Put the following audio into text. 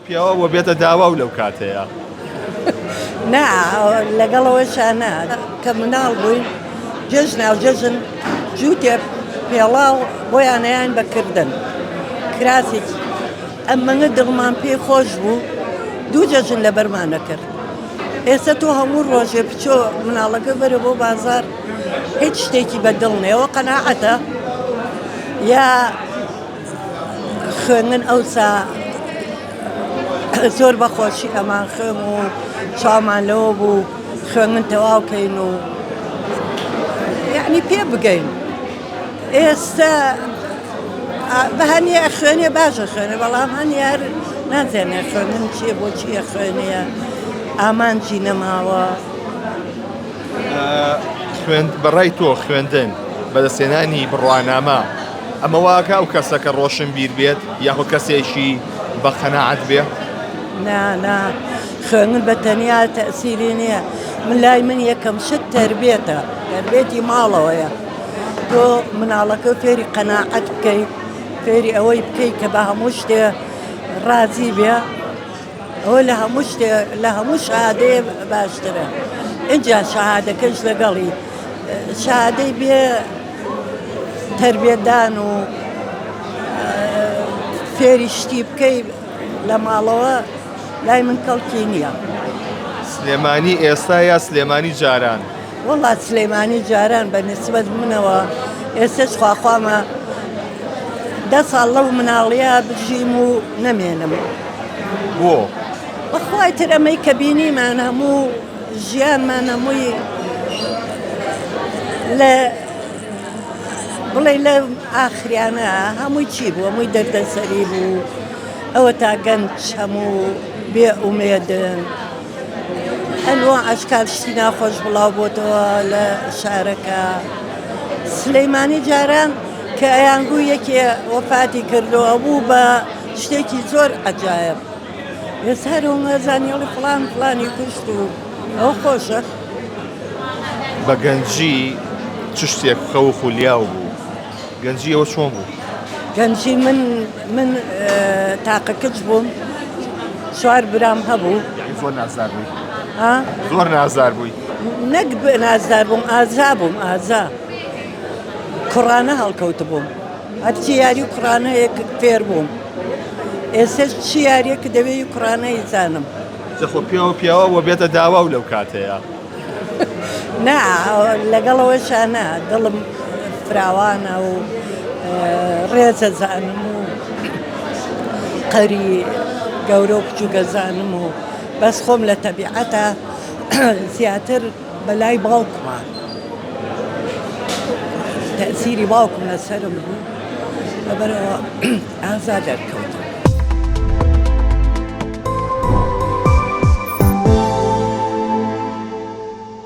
پیاوە بۆ بێتە داوا و لەو کاتەیە نا لەگەڵەوەشانە کە مناڵ بووین جژنا و جژن جووتێ پێڵاو بۆیانەیان بەکردن کراسێکی ئەممەنگە دڵمان پێی خۆش بوو دوو جەژن لە بەرمانە کرد ئێستا تۆ هەموو ڕۆژێ بچۆ مناڵەکە بەرە بۆ بازار هیچ شتێکی بەدڵ نێەوە قەناعەتە یا خوێنن ئەوسا زۆر بەخۆشی ئەمان خوێن و چاومان لەوە بوو خوێنن تەواوکەین و یعنی پێ بگەین ئێستا بە هەنیە خوێنێ باشە خوێنێ بەڵام هەنی هەر نازانێ خوێنن چییە بۆچیە خوێنەیە ئامانجی نەماوە بەڕای تۆ خوێندن بەدەستێنانی بڕوانامە ئەمە واکە ئەو کەسەکە ڕۆشن بیر بێت یاخۆ کەسێکی بە قەناعەت بێ نا خوێنن بە تەنیا تەئسیری نییە من لای من یەکەم شت تەربێتە تەربێتی ماڵەوەیە تۆ مناڵەکە فێری قەناعەت بکەیت فێری ئەوەی بکەیت کە بە هەموو شتێ ڕازی بێ ئەوە لە هەموو شەهادەیە باشترە اینجا شەهادەکەش لەگەڵی شەهادەی بێ تەربێتدان و فێری شتی بکەی لە ماڵەوە لای من کەڵکی نییە سلێمانی ئێستا یا سلێمانی جاران وەڵات سلێمانی جاران بە نسبەت منەوە ئێستش خواخوامە 10 ساڵ لەو مناڵیە بژیم و نەمێنم بۆ بەخوای تر ئەمەی کە بینیمان هەموو ژیانمان هەمووی لە بڵێ لە ئاخریانە هەمووی چی بوو هەمووی دەردەسەری بوو ئەوە تا گەنج هەموو بێ ئومێدن هەلوە ئەشکال شتی ناخۆش بڵاو بۆتەوە لە شارەکە سلەیمانی جاران کە ئەیانگوو یەکێ وەفاتی کردەوە بوو بە شتێکی زۆر عەجایب ێستا هەزانیڵی فڵانی کوشت و ئەوە خۆشە بە گەنجی چ شتێک خەو خولیاو بوو گەنجی ئەوە چۆن بوو گەنجی من تاقەکەچ بووم 4 برام هەبوو زۆر نازدار بووی ها زۆر نازدار بووی نەک نازدار بووم ئازا بووم ئازا کوڕانە هەڵکەوت بووم هەرچی یاری کوڕانەیەک فێر بووم ئێستا چی یاریەکە دەوێت کوڕانەی زانم جەخۆ پیاوە بۆ بێتە داوا و لەو کاتەیە نا لەگەڵەوەشانە دڵم فراوانە و ڕێزە زانم و قەری گەورە و بچووکە زانم و بەس خۆم لە تەبیعەتە زیاتر بەلای باوکمە تەئسیری باوکم لەسەرم بوو لەبەرەوە ئازا دەرکەوتم